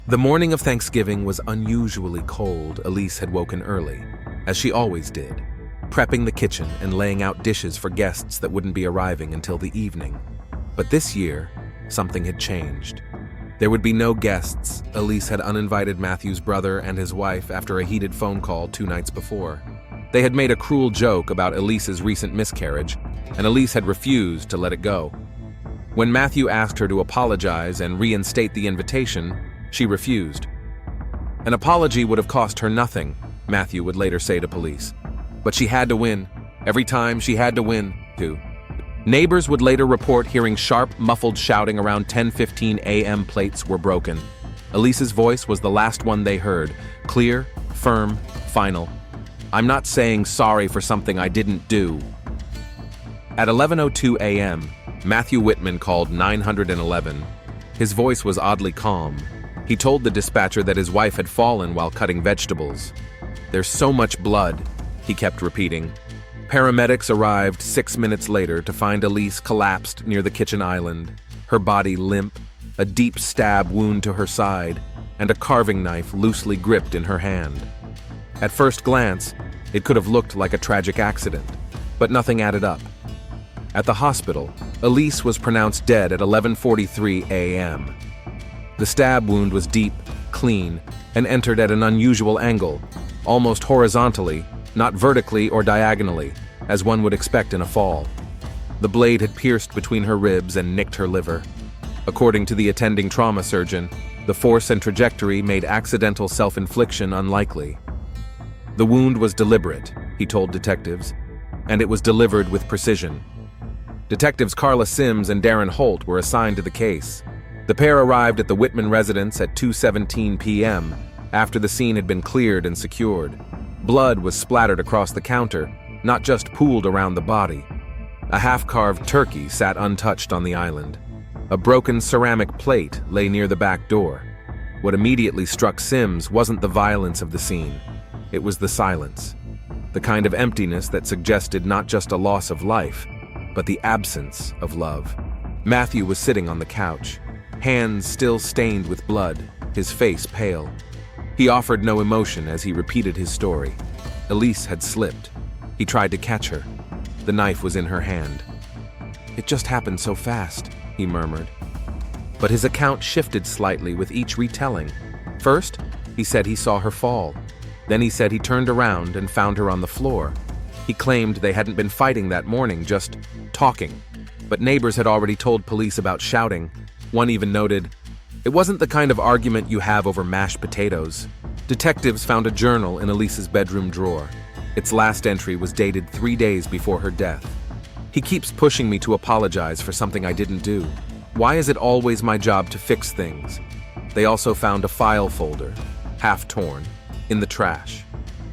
The morning of Thanksgiving was unusually cold. Elise had woken early, as she always did, prepping the kitchen and laying out dishes for guests that wouldn't be arriving until the evening. But this year, something had changed. There would be no guests. Elise had uninvited Matthew's brother and his wife after a heated phone call 2 nights before. They had made a cruel joke about Elise's recent miscarriage, and Elise had refused to let it go. When Matthew asked her to apologize and reinstate the invitation, she refused. An apology would have cost her nothing, Matthew would later say to police. But she had to win. Every time she had to win, too. Neighbors would later report hearing sharp, muffled shouting around 10:15 a.m. Plates were broken. Elise's voice was the last one they heard, clear, firm, final. "I'm not saying sorry for something I didn't do." At 11:02 a.m., Matthew Whitman called 911. His voice was oddly calm. He told the dispatcher that his wife had fallen while cutting vegetables. "There's so much blood," he kept repeating. Paramedics arrived 6 minutes later to find Elise collapsed near the kitchen island, her body limp, a deep stab wound to her side, and a carving knife loosely gripped in her hand. At first glance, it could have looked like a tragic accident, but nothing added up. At the hospital, Elise was pronounced dead at 11:43 a.m. The stab wound was deep, clean, and entered at an unusual angle, almost horizontally, not vertically or diagonally, as one would expect in a fall. The blade had pierced between her ribs and nicked her liver. According to the attending trauma surgeon, the force and trajectory made accidental self-infliction unlikely. The wound was deliberate, he told detectives, and it was delivered with precision. Detectives Carla Sims and Darren Holt were assigned to the case. The pair arrived at the Whitman residence at 2:17 p.m. after the scene had been cleared and secured. Blood was splattered across the counter, not just pooled around the body. A half-carved turkey sat untouched on the island. A broken ceramic plate lay near the back door. What immediately struck Sims wasn't the violence of the scene. It was the silence. The kind of emptiness that suggested not just a loss of life, but the absence of love. Matthew was sitting on the couch, hands still stained with blood, his face pale. He offered no emotion as he repeated his story. Elise had slipped. He tried to catch her. The knife was in her hand. "It just happened so fast," he murmured. But his account shifted slightly with each retelling. First, he said he saw her fall. Then he said he turned around and found her on the floor. He claimed they hadn't been fighting that morning, just talking. But neighbors had already told police about shouting. One even noted, "It wasn't the kind of argument you have over mashed potatoes." Detectives found a journal in Elise's bedroom drawer. Its last entry was dated 3 days before her death. "He keeps pushing me to apologize for something I didn't do. Why is it always my job to fix things?" They also found a file folder, half torn, in the trash.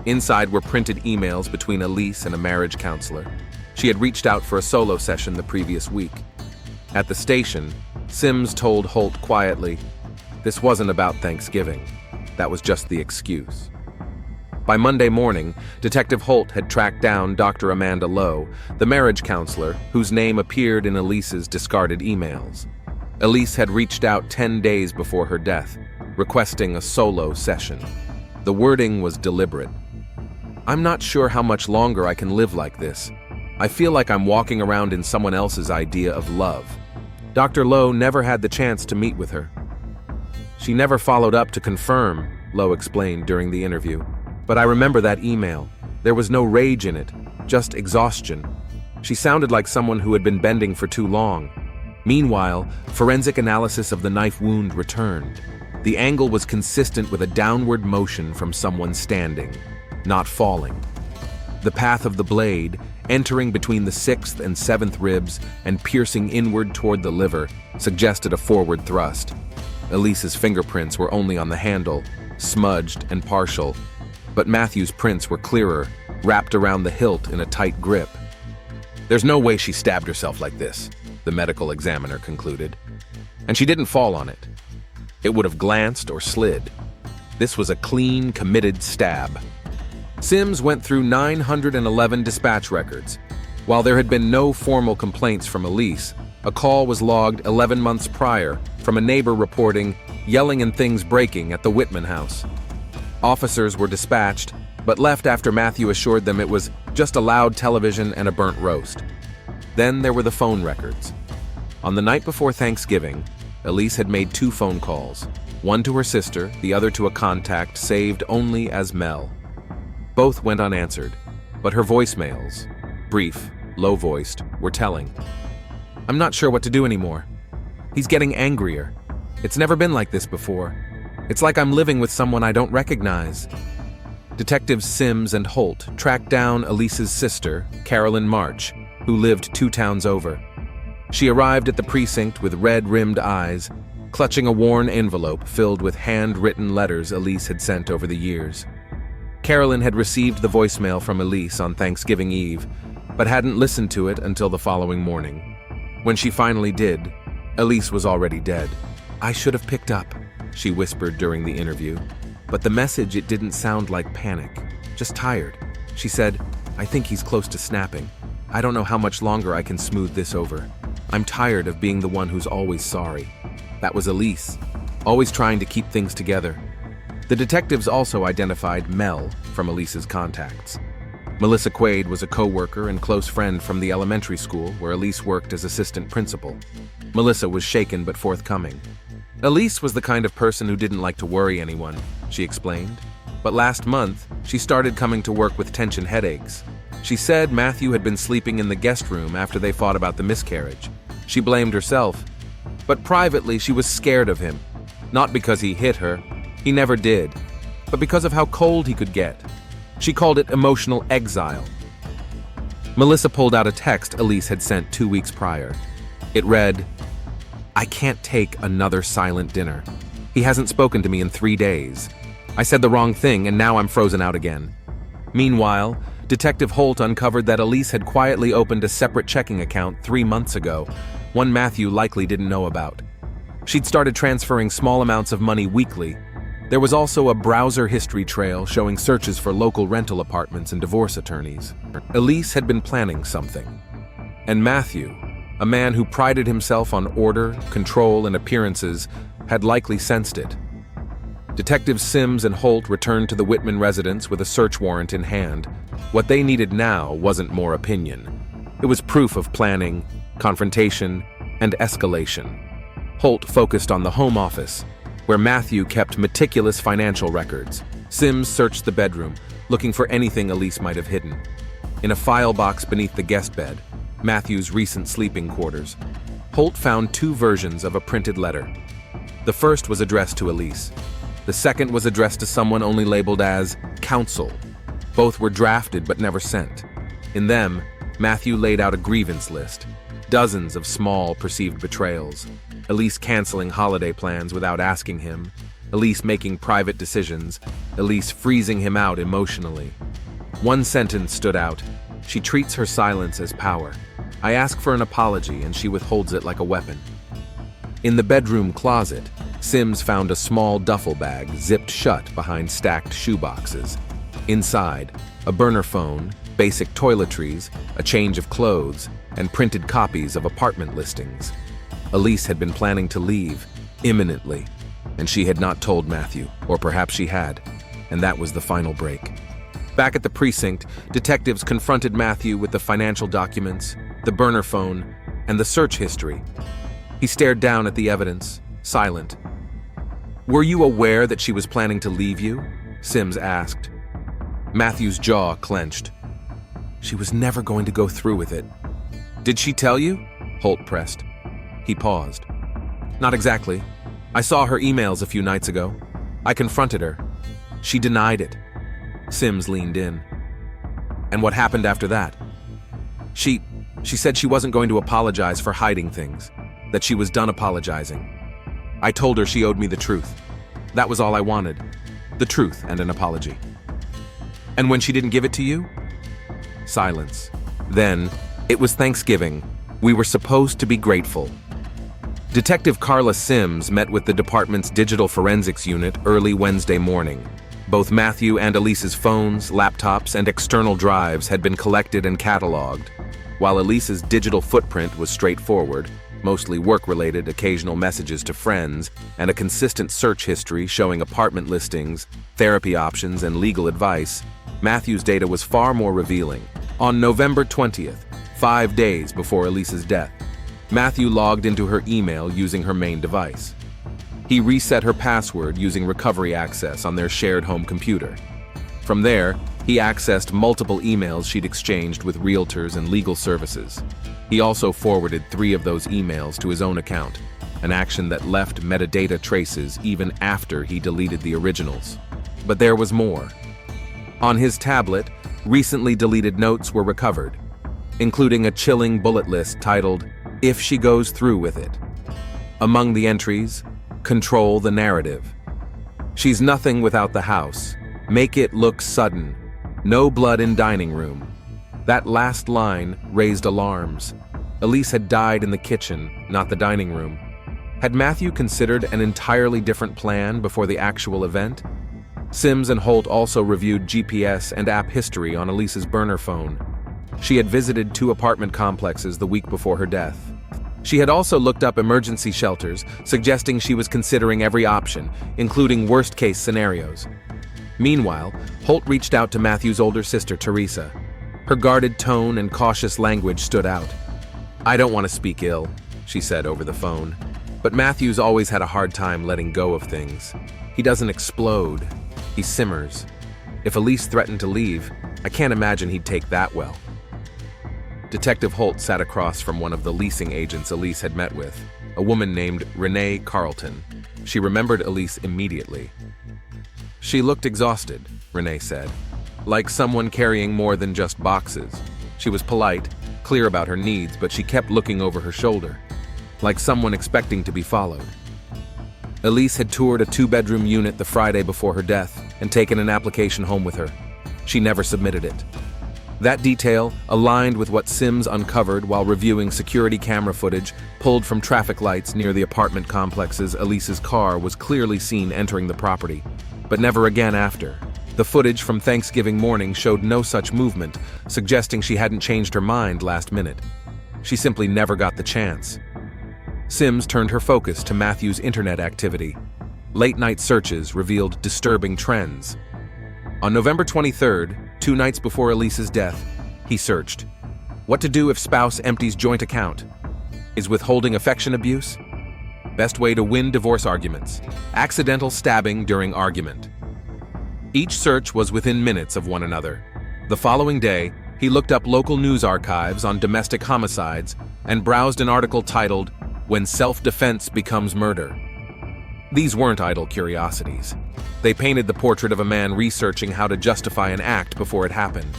Inside were printed emails between Elise and a marriage counselor. She had reached out for a solo session the previous week. At the station, Sims told Holt quietly, "This wasn't about Thanksgiving. That was just the excuse." By Monday morning, Detective Holt had tracked down Dr. Amanda Lowe, the marriage counselor whose name appeared in Elise's discarded emails. Elise had reached out 10 days before her death, requesting a solo session. The wording was deliberate. "I'm not sure how much longer I can live like this. I feel like I'm walking around in someone else's idea of love." Dr. Lowe never had the chance to meet with her. "She never followed up to confirm," Lowe explained during the interview. "But I remember that email. There was no rage in it, just exhaustion. She sounded like someone who had been bending for too long." Meanwhile, forensic analysis of the knife wound returned. The angle was consistent with a downward motion from someone standing, not falling. The path of the blade, entering between the 6th and 7th ribs and piercing inward toward the liver, suggested a forward thrust. Elise's fingerprints were only on the handle, smudged and partial, but Matthew's prints were clearer, wrapped around the hilt in a tight grip. "There's no way she stabbed herself like this," the medical examiner concluded. "And she didn't fall on it. It would have glanced or slid. This was a clean, committed stab." Sims went through 911 dispatch records. While there had been no formal complaints from Elise, a call was logged 11 months prior from a neighbor reporting, yelling and things breaking at the Whitman house. Officers were dispatched, but left after Matthew assured them it was just a loud television and a burnt roast. Then there were the phone records. On the night before Thanksgiving, Elise had made 2 phone calls, one to her sister, the other to a contact saved only as Mel. Both went unanswered, but her voicemails, brief, low-voiced, were telling. "I'm not sure what to do anymore. He's getting angrier. It's never been like this before. It's like I'm living with someone I don't recognize." Detectives Sims and Holt tracked down Elise's sister, Carolyn March, who lived 2 towns over. She arrived at the precinct with red-rimmed eyes, clutching a worn envelope filled with handwritten letters Elise had sent over the years. Carolyn had received the voicemail from Elise on Thanksgiving Eve, but hadn't listened to it until the following morning. When she finally did, Elise was already dead. "I should have picked up," she whispered during the interview. But the message, it didn't sound like panic, just tired. She said, "I think he's close to snapping. I don't know how much longer I can smooth this over. I'm tired of being the one who's always sorry." That was Elise, always trying to keep things together. The detectives also identified Mel from Elise's contacts. Melissa Quaid was a co-worker and close friend from the elementary school where Elise worked as assistant principal. Melissa was shaken but forthcoming. Elise was the kind of person who didn't like to worry anyone, she explained. But last month, she started coming to work with tension headaches. She said Matthew had been sleeping in the guest room after they fought about the miscarriage. She blamed herself, but privately she was scared of him. Not because he hit her, he never did, but because of how cold he could get. She called it emotional exile. Melissa pulled out a text Elise had sent 2 weeks prior. It read, "I can't take another silent dinner. He hasn't spoken to me in 3 days. I said the wrong thing and now I'm frozen out again." Meanwhile, Detective Holt uncovered that Elise had quietly opened a separate checking account 3 months ago, one Matthew likely didn't know about. She'd started transferring small amounts of money weekly. There was also a browser history trail showing searches for local rental apartments and divorce attorneys. Elise had been planning something. And Matthew, a man who prided himself on order, control, and appearances, had likely sensed it. Detectives Sims and Holt returned to the Whitman residence with a search warrant in hand. What they needed now wasn't more opinion. It was proof of planning, confrontation, and escalation. Holt focused on the home office, where Matthew kept meticulous financial records. Sims searched the bedroom, looking for anything Elise might have hidden. In a file box beneath the guest bed, Matthew's recent sleeping quarters, Holt found 2 versions of a printed letter. The first was addressed to Elise. The second was addressed to someone only labeled as counsel. Both were drafted but never sent. In them, Matthew laid out a grievance list, dozens of small perceived betrayals. Elise canceling holiday plans without asking him, Elise making private decisions, Elise freezing him out emotionally. One sentence stood out. She treats her silence as power. I ask for an apology and she withholds it like a weapon. In the bedroom closet, Sims found a small duffel bag zipped shut behind stacked shoeboxes. Inside, a burner phone, basic toiletries, a change of clothes, and printed copies of apartment listings. Elise had been planning to leave, imminently, and she had not told Matthew, or perhaps she had, and that was the final break. Back at the precinct, detectives confronted Matthew with the financial documents, the burner phone, and the search history. He stared down at the evidence, silent. "Were you aware that she was planning to leave you?" Sims asked. Matthew's jaw clenched. "She was never going to go through with it." "Did she tell you?" Holt pressed. He paused. "Not exactly. I saw her emails a few nights ago. I confronted her. She denied it." Sims leaned in. "And what happened after that?" She said she wasn't going to apologize for hiding things, that she was done apologizing. I told her she owed me the truth. That was all I wanted. The truth and an apology." "And when she didn't give it to you?" Silence. Then, "It was Thanksgiving. We were supposed to be grateful." Detective Carla Sims met with the department's digital forensics unit early Wednesday morning. Both Matthew and Elise's phones, laptops, and external drives had been collected and cataloged. While Elise's digital footprint was straightforward, mostly work-related, occasional messages to friends, and a consistent search history showing apartment listings, therapy options, and legal advice, Matthew's data was far more revealing. On November 20th, 5 days before Elise's death, Matthew logged into her email using her main device. He reset her password using recovery access on their shared home computer. From there, he accessed multiple emails she'd exchanged with realtors and legal services. He also forwarded 3 of those emails to his own account, an action that left metadata traces even after he deleted the originals. But there was more. On his tablet, recently deleted notes were recovered, including a chilling bullet list titled, "If she goes through with it." Among the entries, "Control the narrative. She's nothing without the house. Make it look sudden. No blood in dining room." That last line raised alarms. Elise had died in the kitchen, not the dining room. Had Matthew considered an entirely different plan before the actual event? Sims and Holt also reviewed GPS and app history on Elise's burner phone. She had visited 2 apartment complexes the week before her death. She had also looked up emergency shelters, suggesting she was considering every option, including worst-case scenarios. Meanwhile, Holt reached out to Matthew's older sister, Teresa. Her guarded tone and cautious language stood out. "I don't want to speak ill," she said over the phone. But Matthew's always had a hard time letting go of things. He doesn't explode. He simmers. If Elise threatened to leave, I can't imagine he'd take that well. Detective Holt sat across from one of the leasing agents Elise had met with, a woman named Renee Carlton. She remembered Elise immediately. "She looked exhausted," Renee said, "like someone carrying more than just boxes. She was polite, clear about her needs, but she kept looking over her shoulder, like someone expecting to be followed." Elise had toured a 2-bedroom unit the Friday before her death and taken an application home with her. She never submitted it. That detail aligned with what Sims uncovered while reviewing security camera footage pulled from traffic lights near the apartment complexes. Elise's car was clearly seen entering the property, but never again after. The footage from Thanksgiving morning showed no such movement, suggesting she hadn't changed her mind last minute. She simply never got the chance. Sims turned her focus to Matthew's internet activity. Late-night searches revealed disturbing trends. On November 23rd, 2 nights before Elise's death, he searched. What to do if spouse empties joint account? Is withholding affection abuse? Best way to win divorce arguments. Accidental stabbing during argument. Each search was within minutes of one another. The following day, he looked up local news archives on domestic homicides and browsed an article titled, "When Self-Defense Becomes Murder." These weren't idle curiosities. They painted the portrait of a man researching how to justify an act before it happened.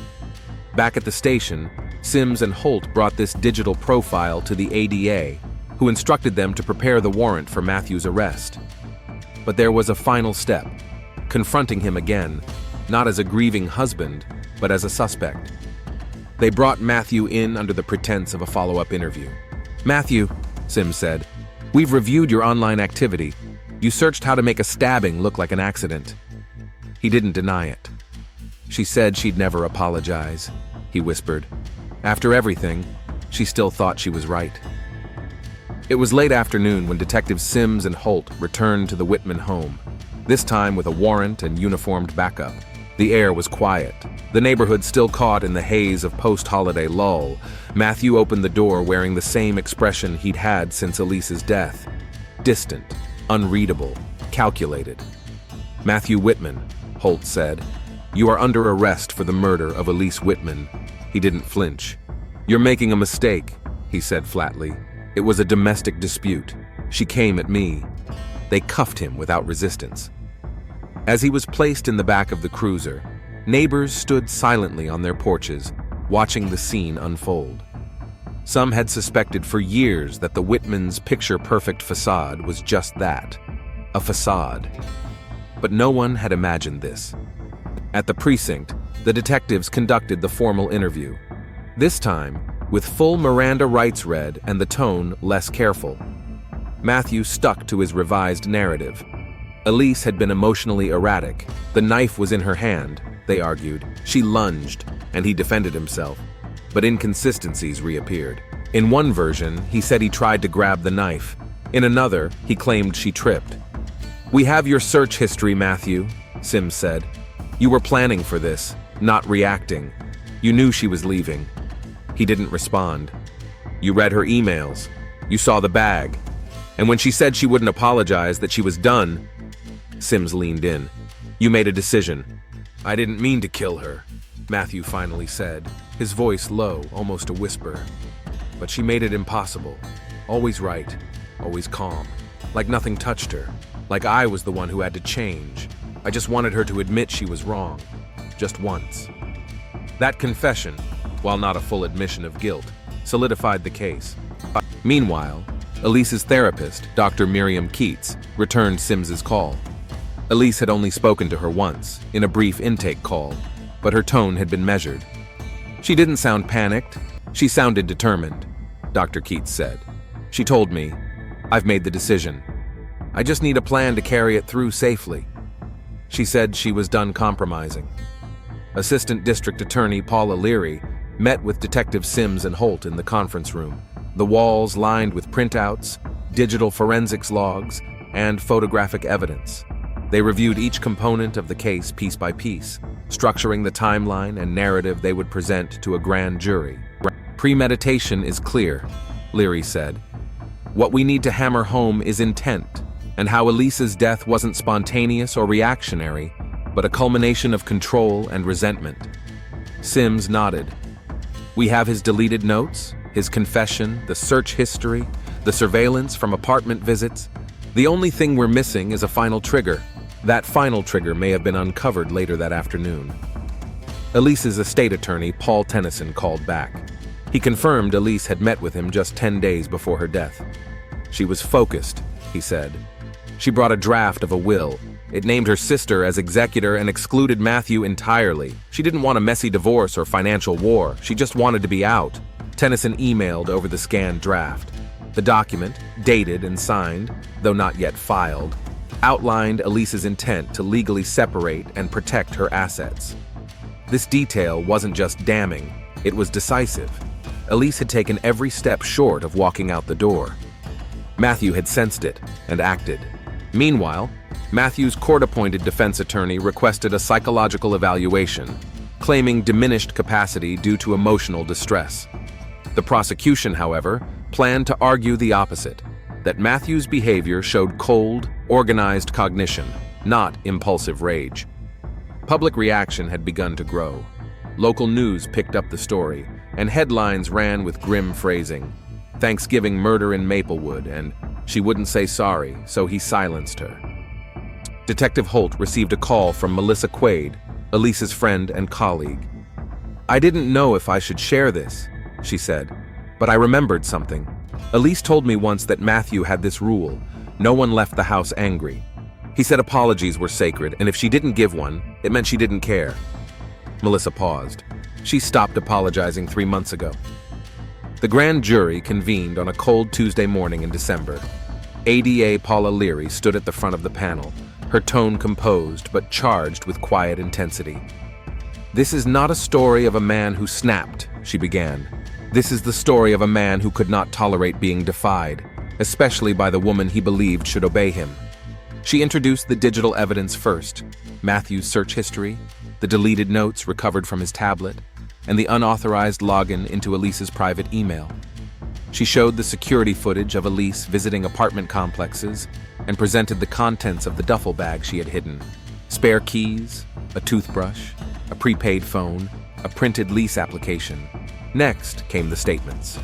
Back at the station, Sims and Holt brought this digital profile to the ADA, who instructed them to prepare the warrant for Matthew's arrest. But there was a final step, confronting him again, not as a grieving husband, but as a suspect. They brought Matthew in under the pretense of a follow-up interview. "Matthew," Sims said, "we've reviewed your online activity. You searched how to make a stabbing look like an accident." He didn't deny it. "She said she'd never apologize," he whispered. After everything, she still thought she was right. It was late afternoon when Detectives Sims and Holt returned to the Whitman home, this time with a warrant and uniformed backup. The air was quiet, the neighborhood still caught in the haze of post-holiday lull. Matthew opened the door wearing the same expression he'd had since Elise's death. Distant, unreadable, calculated. "Matthew Whitman," Holt said, "you are under arrest for the murder of Elise Whitman." He didn't flinch. "You're making a mistake," he said flatly. "It was a domestic dispute. She came at me." They cuffed him without resistance. As he was placed in the back of the cruiser, neighbors stood silently on their porches, watching the scene unfold. Some had suspected for years that the Whitmans' picture-perfect facade was just that, a facade. But no one had imagined this. At the precinct, the detectives conducted the formal interview, this time with full Miranda rights read and the tone less careful. Matthew stuck to his revised narrative. Elise had been emotionally erratic. The knife was in her hand, they argued. She lunged, and he defended himself. But inconsistencies reappeared. In one version, he said he tried to grab the knife. In another, he claimed she tripped. "We have your search history, Matthew," Sims said. "You were planning for this, not reacting. You knew she was leaving." He didn't respond. "You read her emails. You saw the bag. And when she said she wouldn't apologize, that she was done," Sims leaned in. "You made a decision." "I didn't mean to kill her," Matthew finally said, his voice low, almost a whisper. "But she made it impossible. Always right, always calm. Like nothing touched her. Like I was the one who had to change. I just wanted her to admit she was wrong. Just once." That confession, while not a full admission of guilt, solidified the case. Meanwhile, Elise's therapist, Dr. Miriam Keats, returned Sims's call. Elise had only spoken to her once, in a brief intake call, but her tone had been measured. "She didn't sound panicked. She sounded determined," Dr. Keats said. "She told me, 'I've made the decision. I just need a plan to carry it through safely.' She said she was done compromising." Assistant District Attorney Paula Leary met with Detective Sims and Holt in the conference room, the walls lined with printouts, digital forensics logs, and photographic evidence. They reviewed each component of the case piece by piece, structuring the timeline and narrative they would present to a grand jury. "Premeditation is clear," Leary said. "What we need to hammer home is intent, and how Elise's death wasn't spontaneous or reactionary, but a culmination of control and resentment." Sims nodded. "We have his deleted notes, his confession, the search history, the surveillance from apartment visits. The only thing we're missing is a final trigger. That final trigger may have been uncovered later that afternoon." Elise's estate attorney, Paul Tennyson, called back. He confirmed Elise had met with him just 10 days before her death. "She was focused," he said. "She brought a draft of a will. It named her sister as executor and excluded Matthew entirely. She didn't want a messy divorce or financial war. She just wanted to be out." Tennyson emailed over the scanned draft. The document, dated and signed, though not yet filed, outlined Elise's intent to legally separate and protect her assets. This detail wasn't just damning, it was decisive. Elise had taken every step short of walking out the door. Matthew had sensed it and acted. Meanwhile, Matthew's court-appointed defense attorney requested a psychological evaluation, claiming diminished capacity due to emotional distress. The prosecution, however, planned to argue the opposite, that Matthew's behavior showed cold, organized cognition, not impulsive rage. Public reaction had begun to grow. Local news picked up the story, and headlines ran with grim phrasing. "Thanksgiving murder in Maplewood," and "She wouldn't say sorry, so he silenced her." Detective Holt received a call from Melissa Quaid, Elise's friend and colleague. "I didn't know if I should share this," she said, "but I remembered something. Elise told me once that Matthew had this rule: no one left the house angry. He said apologies were sacred, and if she didn't give one, it meant she didn't care." Melissa paused. "She stopped apologizing 3 months ago." The grand jury convened on a cold Tuesday morning in December. ADA Paula Leary stood at the front of the panel, her tone composed but charged with quiet intensity. "This is not a story of a man who snapped," she began. "This is the story of a man who could not tolerate being defied, especially by the woman he believed should obey him." She introduced the digital evidence first: Matthew's search history, the deleted notes recovered from his tablet, and the unauthorized login into Elise's private email. She showed the security footage of Elise visiting apartment complexes and presented the contents of the duffel bag she had hidden: spare keys, a toothbrush, a prepaid phone, a printed lease application. Next came the statements.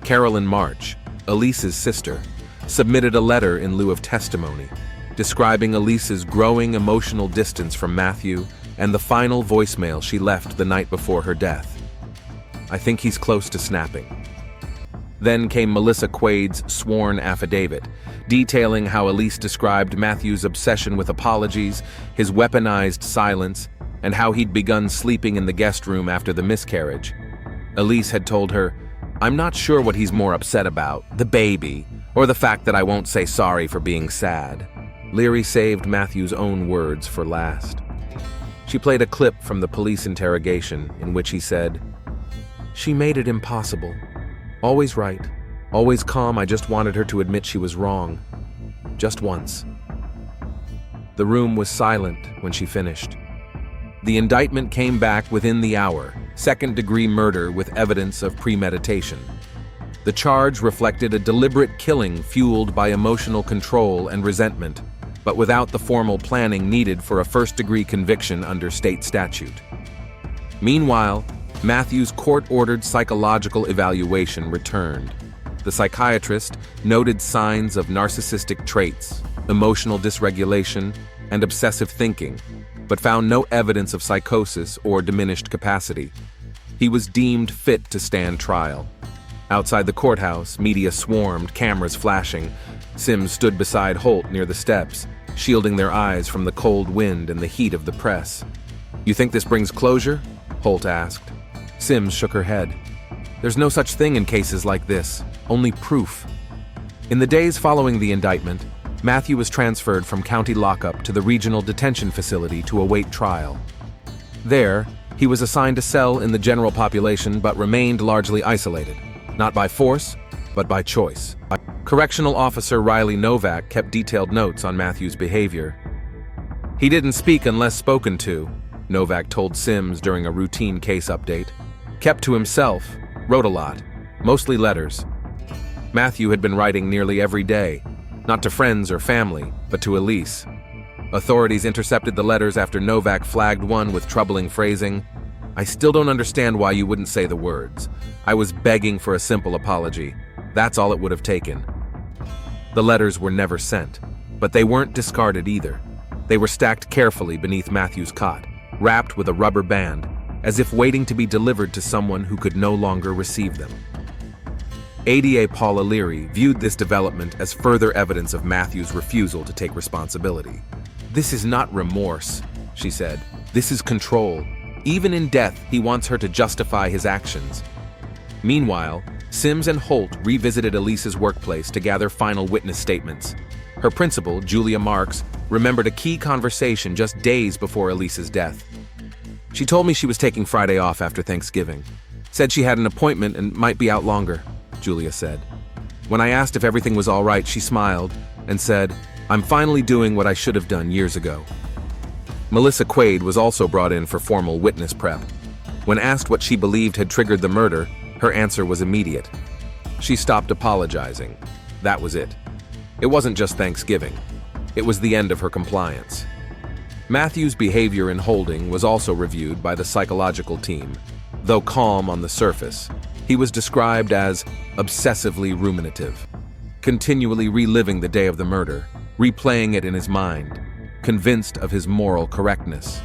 Carolyn March, Elise's sister, submitted a letter in lieu of testimony, describing Elise's growing emotional distance from Matthew and the final voicemail she left the night before her death. "I think he's close to snapping." Then came Melissa Quaid's sworn affidavit, detailing how Elise described Matthew's obsession with apologies, his weaponized silence, and how he'd begun sleeping in the guest room after the miscarriage. Elise had told her, "I'm not sure what he's more upset about, the baby, or the fact that I won't say sorry for being sad." Leary saved Matthew's own words for last. She played a clip from the police interrogation in which he said, "She made it impossible. Always right, always calm. I just wanted her to admit she was wrong. Just once. The room was silent when she finished. The indictment came back within the hour, second-degree murder with evidence of premeditation. The charge reflected a deliberate killing fueled by emotional control and resentment, but without the formal planning needed for a first-degree conviction under state statute. Meanwhile, Matthew's court-ordered psychological evaluation returned. The psychiatrist noted signs of narcissistic traits, emotional dysregulation, and obsessive thinking, but found no evidence of psychosis or diminished capacity. He was deemed fit to stand trial. Outside the courthouse, media swarmed, cameras flashing. Sims stood beside Holt near the steps, shielding their eyes from the cold wind and the heat of the press. "You think this brings closure?" Holt asked. Sims shook her head. "There's no such thing in cases like this, only proof." In the days following the indictment, Matthew was transferred from county lockup to the regional detention facility to await trial. There, he was assigned a cell in the general population but remained largely isolated, not by force, but by choice. Correctional Officer Riley Novak kept detailed notes on Matthew's behavior. "He didn't speak unless spoken to," Novak told Sims during a routine case update. "Kept to himself, wrote a lot, mostly letters." Matthew had been writing nearly every day, not to friends or family, but to Elise. Authorities intercepted the letters after Novak flagged one with troubling phrasing. "I still don't understand why you wouldn't say the words. I was begging for a simple apology. That's all it would have taken." The letters were never sent, but they weren't discarded either. They were stacked carefully beneath Matthew's cot, wrapped with a rubber band, as if waiting to be delivered to someone who could no longer receive them. ADA Paula Leary viewed this development as further evidence of Matthew's refusal to take responsibility. "This is not remorse," she said. "This is control. Even in death, he wants her to justify his actions." Meanwhile, Sims and Holt revisited Elise's workplace to gather final witness statements. Her principal, Julia Marks, remembered a key conversation just days before Elise's death. "She told me she was taking Friday off after Thanksgiving. Said she had an appointment and might be out longer," Julia said. "When I asked if everything was all right, she smiled and said, 'I'm finally doing what I should have done years ago.'" Melissa Quaid was also brought in for formal witness prep. When asked what she believed had triggered the murder, her answer was immediate. She stopped apologizing. That was it. It wasn't just Thanksgiving. It was the end of her compliance. Matthew's behavior in holding was also reviewed by the psychological team. Though calm on the surface, he was described as obsessively ruminative, continually reliving the day of the murder, replaying it in his mind, convinced of his moral correctness.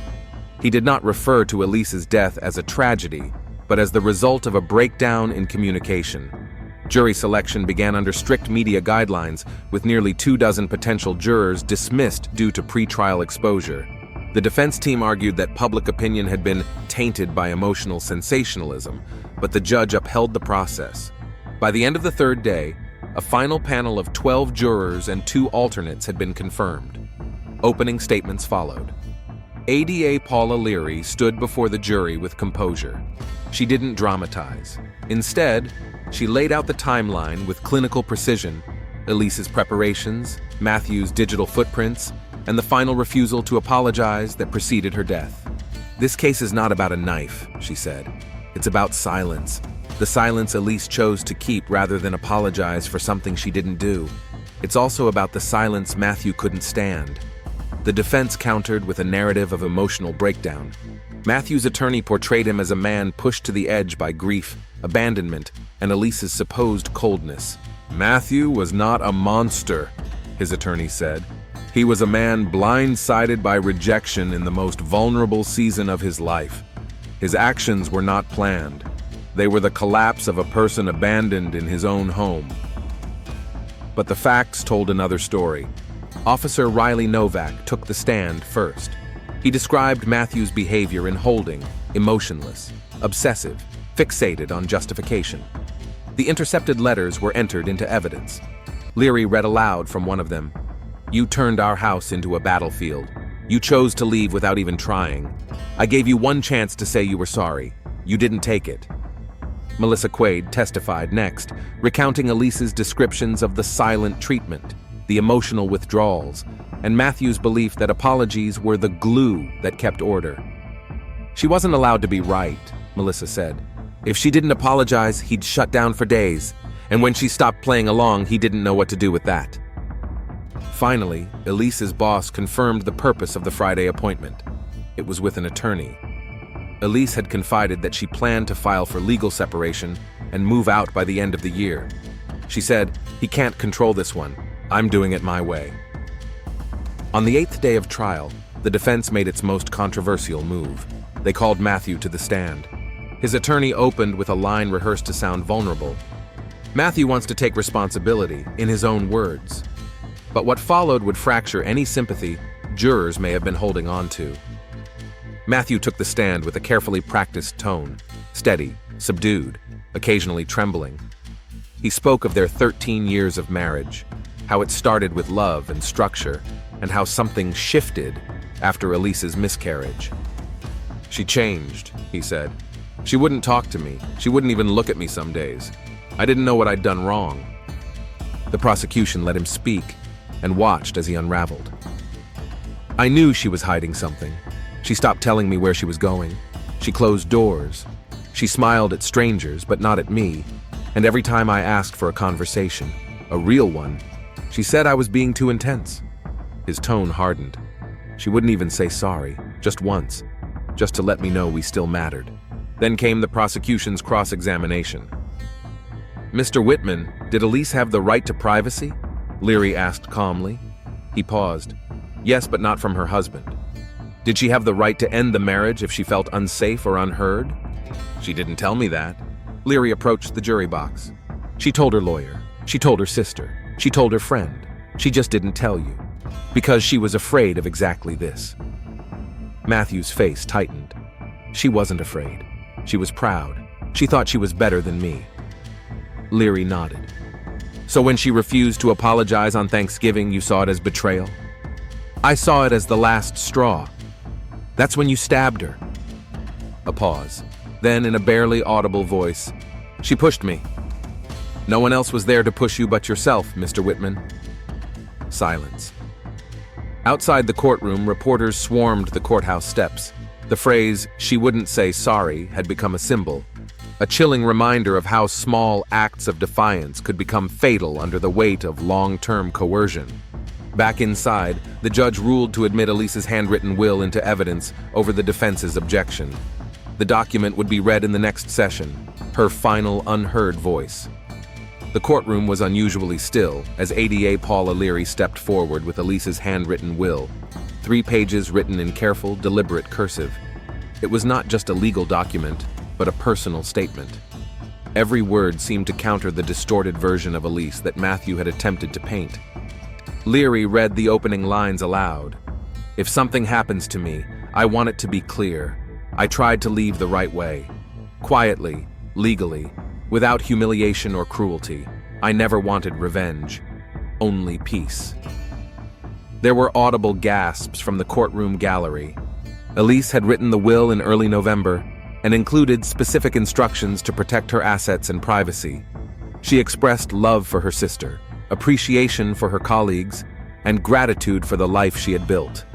He did not refer to Elise's death as a tragedy, but as the result of a breakdown in communication. Jury selection began under strict media guidelines, with nearly 24 potential jurors dismissed due to pretrial exposure. The defense team argued that public opinion had been tainted by emotional sensationalism, but the judge upheld the process. By the end of the third day, a final panel of 12 jurors and 2 alternates had been confirmed. Opening statements followed. ADA Paula Leary stood before the jury with composure. She didn't dramatize. Instead, she laid out the timeline with clinical precision: Elise's preparations, Matthew's digital footprints, and the final refusal to apologize that preceded her death. "This case is not about a knife," she said. "It's about silence. The silence Elise chose to keep rather than apologize for something she didn't do. It's also about the silence Matthew couldn't stand." The defense countered with a narrative of emotional breakdown. Matthew's attorney portrayed him as a man pushed to the edge by grief, abandonment, and Elise's supposed coldness. "Matthew was not a monster," his attorney said. "He was a man blindsided by rejection in the most vulnerable season of his life. His actions were not planned. They were the collapse of a person abandoned in his own home." But the facts told another story. Officer Riley Novak took the stand first. He described Matthew's behavior in holding: emotionless, obsessive, fixated on justification. The intercepted letters were entered into evidence. Leary read aloud from one of them. "You turned our house into a battlefield. You chose to leave without even trying. I gave you one chance to say you were sorry. You didn't take it." Melissa Quaid testified next, recounting Elise's descriptions of the silent treatment, the emotional withdrawals, and Matthew's belief that apologies were the glue that kept order. She wasn't allowed to be right, Melissa said. If she didn't apologize, he'd shut down for days, and when she stopped playing along, he didn't know what to do with that. Finally, Elise's boss confirmed the purpose of the Friday appointment. It was with an attorney. Elise had confided that she planned to file for legal separation and move out by the end of the year. She said, "He can't control this one. I'm doing it my way." On the 8th day of trial, the defense made its most controversial move. They called Matthew to the stand. His attorney opened with a line rehearsed to sound vulnerable. Matthew wants to take responsibility, in his own words. But what followed would fracture any sympathy jurors may have been holding on to. Matthew took the stand with a carefully practiced tone, steady, subdued, occasionally trembling. He spoke of their 13 years of marriage, how it started with love and structure, and how something shifted after Elise's miscarriage. "She changed," he said. "She wouldn't talk to me. She wouldn't even look at me some days. I didn't know what I'd done wrong." The prosecution let him speak and watched as he unraveled. "I knew she was hiding something. She stopped telling me where she was going. She closed doors. She smiled at strangers, but not at me. And every time I asked for a conversation, a real one, she said I was being too intense." His tone hardened. "She wouldn't even say sorry, just once, just to let me know we still mattered." Then came the prosecution's cross-examination. "Mr. Whitman, did Elise have the right to privacy?" Leary asked calmly. He paused. "Yes, but not from her husband." "Did she have the right to end the marriage if she felt unsafe or unheard?" "She didn't tell me that." Leary approached the jury box. "She told her lawyer. She told her sister. She told her friend. She just didn't tell you. Because she was afraid of exactly this." Matthew's face tightened. "She wasn't afraid. She was proud. She thought she was better than me." Leary nodded. "So when she refused to apologize on Thanksgiving, you saw it as betrayal?" "I saw it as the last straw. That's when you stabbed her." A pause. Then, in a barely audible voice, "She pushed me." "No one else was there to push you but yourself, Mr. Whitman." Silence. Outside the courtroom, reporters swarmed the courthouse steps. The phrase, "she wouldn't say sorry," had become a symbol, a chilling reminder of how small acts of defiance could become fatal under the weight of long-term coercion. Back inside, the judge ruled to admit Elise's handwritten will into evidence over the defense's objection. The document would be read in the next session, her final unheard voice. The courtroom was unusually still as ADA Paula Leary stepped forward with Elise's handwritten will, 3 pages written in careful, deliberate cursive. It was not just a legal document, but a personal statement. Every word seemed to counter the distorted version of Elise that Matthew had attempted to paint. Leary read the opening lines aloud. "If something happens to me, I want it to be clear. I tried to leave the right way. Quietly, legally, without humiliation or cruelty. I never wanted revenge. Only peace." There were audible gasps from the courtroom gallery. Elise had written the will in early November and included specific instructions to protect her assets and privacy. She expressed love for her sister, appreciation for her colleagues, and gratitude for the life she had built,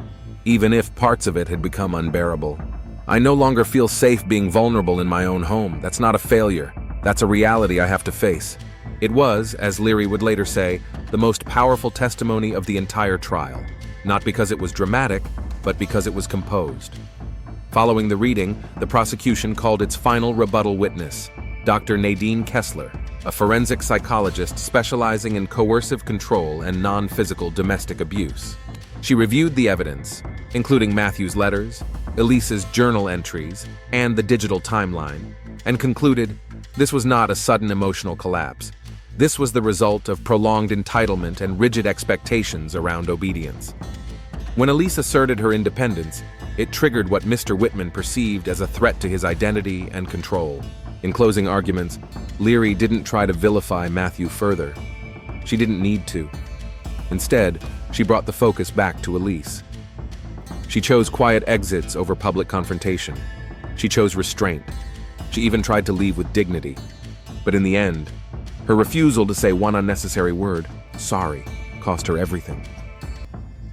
even if parts of it had become unbearable. "I no longer feel safe being vulnerable in my own home. That's not a failure. That's a reality I have to face." It was, as Leary would later say, the most powerful testimony of the entire trial, not because it was dramatic, but because it was composed. Following the reading, the prosecution called its final rebuttal witness, Dr. Nadine Kessler, a forensic psychologist specializing in coercive control and non-physical domestic abuse. She reviewed the evidence, including Matthew's letters, Elise's journal entries, and the digital timeline, and concluded this was not a sudden emotional collapse. This was the result of prolonged entitlement and rigid expectations around obedience. When Elise asserted her independence, it triggered what Mr. Whitman perceived as a threat to his identity and control. In closing arguments, Leary didn't try to vilify Matthew further. She didn't need to. Instead, she brought the focus back to Elise. She chose quiet exits over public confrontation. She chose restraint. She even tried to leave with dignity. But in the end, her refusal to say one unnecessary word, sorry, cost her everything.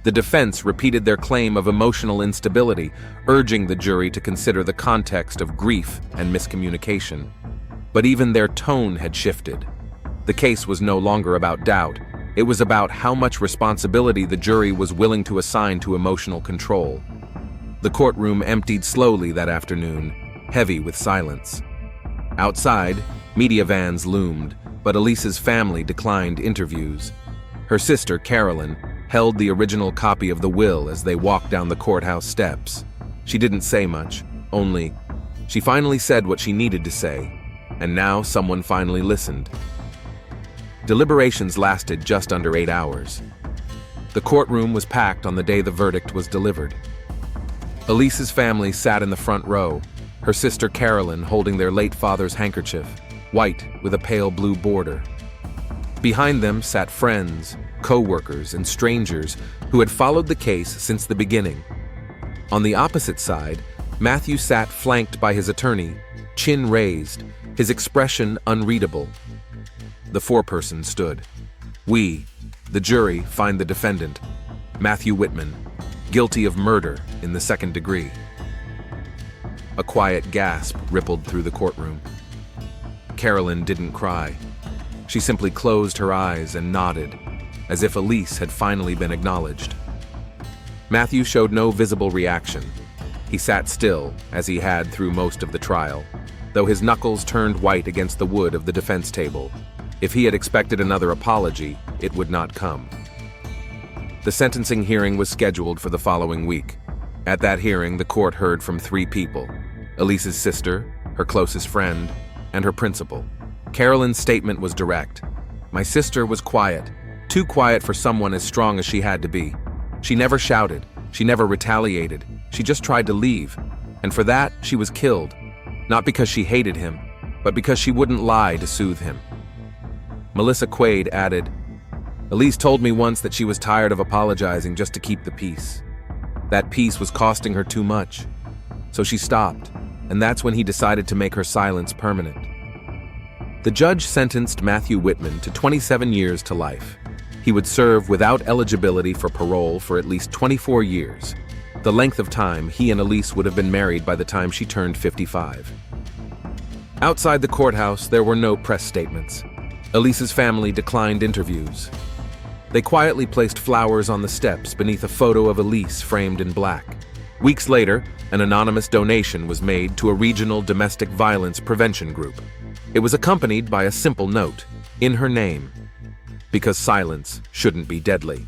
The defense repeated their claim of emotional instability, urging the jury to consider the context of grief and miscommunication. But even their tone had shifted. The case was no longer about doubt. It was about how much responsibility the jury was willing to assign to emotional control. The courtroom emptied slowly that afternoon, heavy with silence. Outside, media vans loomed, but Elise's family declined interviews. Her sister, Carolyn, held the original copy of the will as they walked down the courthouse steps. She didn't say much, only, she finally said what she needed to say, and now someone finally listened. Deliberations lasted just under 8 hours. The courtroom was packed on the day the verdict was delivered. Elise's family sat in the front row, her sister Carolyn holding their late father's handkerchief, white with a pale blue border. Behind them sat friends, co-workers, and strangers who had followed the case since the beginning. On the opposite side, Matthew sat flanked by his attorney, chin raised, his expression unreadable. The foreperson stood. We, the jury, find the defendant, Matthew Whitman, guilty of murder in the second degree. A quiet gasp rippled through the courtroom. Carolyn didn't cry. She simply closed her eyes and nodded, as if Elise had finally been acknowledged. Matthew showed no visible reaction. He sat still, as he had through most of the trial, though his knuckles turned white against the wood of the defense table. If he had expected another apology, it would not come. The sentencing hearing was scheduled for the following week. At that hearing, the court heard from 3 people: Elise's sister, her closest friend, and her principal. Carolyn's statement was direct. My sister was quiet, too quiet for someone as strong as she had to be. She never shouted, she never retaliated, she just tried to leave. And for that, she was killed. Not because she hated him, but because she wouldn't lie to soothe him. Melissa Quaid added, Elise told me once that she was tired of apologizing just to keep the peace. That peace was costing her too much. So she stopped, and that's when he decided to make her silence permanent. The judge sentenced Matthew Whitman to 27 years to life. He would serve without eligibility for parole for at least 24 years, the length of time he and Elise would have been married by the time she turned 55. Outside the courthouse, there were no press statements. Elise's family declined interviews. They quietly placed flowers on the steps beneath a photo of Elise framed in black. Weeks later, an anonymous donation was made to a regional domestic violence prevention group. It was accompanied by a simple note, in her name, because silence shouldn't be deadly.